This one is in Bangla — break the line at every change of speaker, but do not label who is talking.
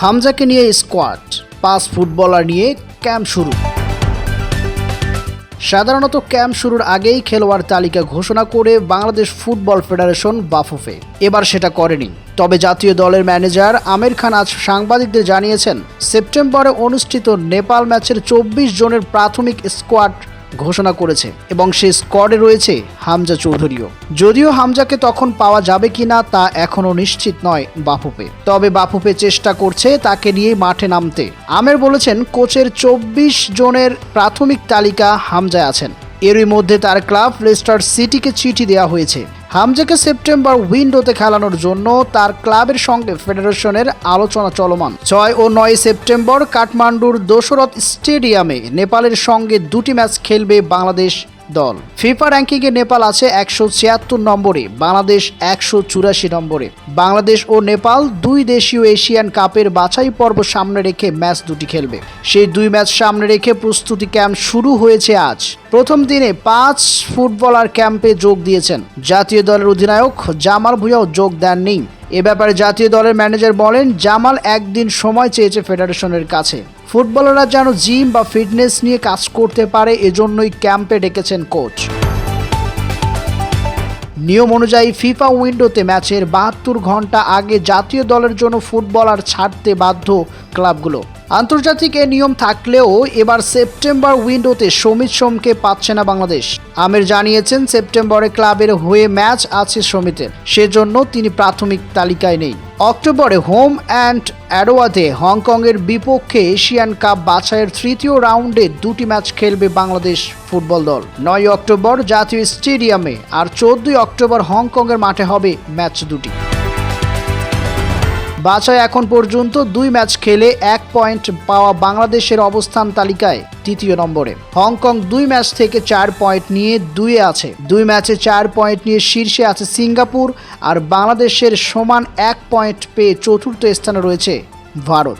হামজাকে নিয়ে স্কোয়াড, 5 ফুটবলার নিয়ে ক্যাম্প শুরু। সাধারণত ক্যাম্প শুরুর আগেই খেলোয়াড় তালিকা ঘোষণা করে বাংলাদেশ ফুটবল ফেডারেশন বাফুফে। এবার সেটা করেনি। তবে জাতীয় দলের ম্যানেজার আমির খান আজ সাংবাদিকদের জানিয়েছেন, সেপ্টেম্বরে অনুষ্ঠিত নেপাল ম্যাচের 24 জনের প্রাথমিক স্কোয়াড ঘোষণা করেছে এবং সেই স্কোয়াডে রয়েছে হামজা চৌধুরীও। যদিও হামজাকে তখন পাওয়া যাবে কিনা তা এখনও নিশ্চিত নয় বাফুফে। তবে বাফুফে চেষ্টা করছে তাকে নিয়ে মাঠে নামতে। আমির বলেছেন, কোচের 24 জনের প্রাথমিক তালিকা হামজায় আছেন। এরই মধ্যে তার ক্লাব লেস্টার সিটিকে চিঠি দেওয়া হয়েছে। হামজাকে সেপ্টেম্বর উইন্ডোতে খেলানোর জন্য তার ক্লাবের সঙ্গে ফেডারেশনের আলোচনা চলমান। 6 ও 9 সেপ্টেম্বর কাঠমান্ডুর দোসরত স্টেডিয়ামে নেপালের সঙ্গে 2টি ম্যাচ খেলবে বাংলাদেশ দল। ফিফা র্যাঙ্কিংয়ে নেপাল আছে 176 নম্বরে, বাংলাদেশ 184 নম্বরে। বাংলাদেশ ও নেপাল দুই দেশীয় এশিয়ান কাপের বাছাই পর্ব সামনে রেখে ম্যাচ দুটি খেলবে। সেই 2 ম্যাচ সামনে রেখে প্রস্তুতি ক্যাম্প শুরু হয়েছে আজ। প্রথম দিনে 5 ফুটবলার ক্যাম্পে যোগ দিয়েছেন। জাতীয় দলের অধিনায়ক জামাল ভুঁইয়াও যোগ দেননি। এ ব্যাপারে জাতীয় দলের ম্যানেজার বলেন, জামাল একদিন সময় চেয়েছে ফেডারেশনের কাছে। ফুটবলাররা যেন জিম বা ফিটনেস নিয়ে কাজ করতে পারে, এজন্যই ক্যাম্পে ডেকেছেন কোচ। নিয়ম অনুযায়ী ফিফা উইন্ডোতে ম্যাচের 72 ঘন্টা আগে জাতীয় দলের জন্য ফুটবলার ছাড়তে বাধ্য ক্লাবগুলো। আন্তর্জাতিক এ নিয়ম থাকলেও এবার সেপ্টেম্বর উইন্ডোতে সমিত সোমকে পাচ্ছে না বাংলাদেশ। আমির জানিয়েছেন, সেপ্টেম্বরে ক্লাবের হয়ে ম্যাচ আছে সমিতের, সেজন্য তিনি প্রাথমিক তালিকায় নেই। অক্টোবরে হোম অ্যান্ড অ্যাডোয়াতে হংকংয়ের বিপক্ষে এশিয়ান কাপ বাছাইয়ের 3য় রাউন্ডে 2টি ম্যাচ খেলবে বাংলাদেশ ফুটবল দল। 9 অক্টোবর জাতীয় স্টেডিয়ামে আর 14 অক্টোবর হংকংয়ের মাঠে হবে ম্যাচ দুটি। বাছাই এখন পর্যন্ত 2 ম্যাচ খেলে 1 পয়েন্ট পাওয়া বাংলাদেশের অবস্থান তালিকায় 3য় নম্বরে। হংকং 2 ম্যাচ থেকে 4 পয়েন্ট নিয়ে 2-এ আছে। 2 ম্যাচে 4 পয়েন্ট নিয়ে শীর্ষে আছে সিঙ্গাপুর, আর বাংলাদেশের সমান 1 পয়েন্ট পেয়ে 4র্থ স্থানে রয়েছে ভারত।